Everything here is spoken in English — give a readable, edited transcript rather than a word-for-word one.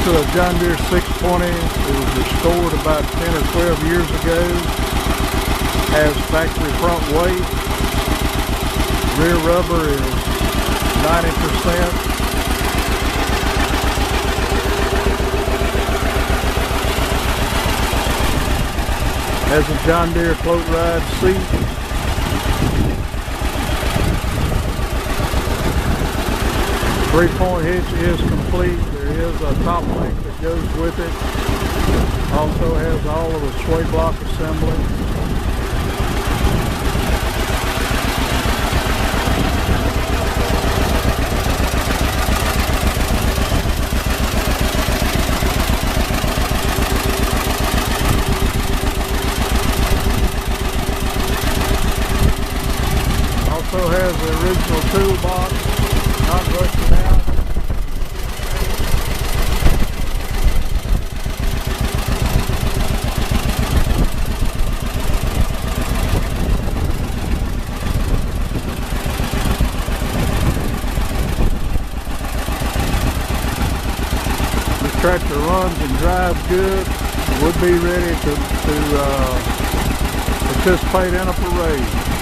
This is a John Deere 620. It was restored about 10 or 12 years ago. Has factory front weight. Rear rubber is 90%. Has a John Deere float ride seat. Three-point hitch is complete. There is a top link that goes with it. Also has all of the sway block assembly. Also has the original toolbox, not rusted out. This tractor runs and drives good. Would be ready to participate in a parade.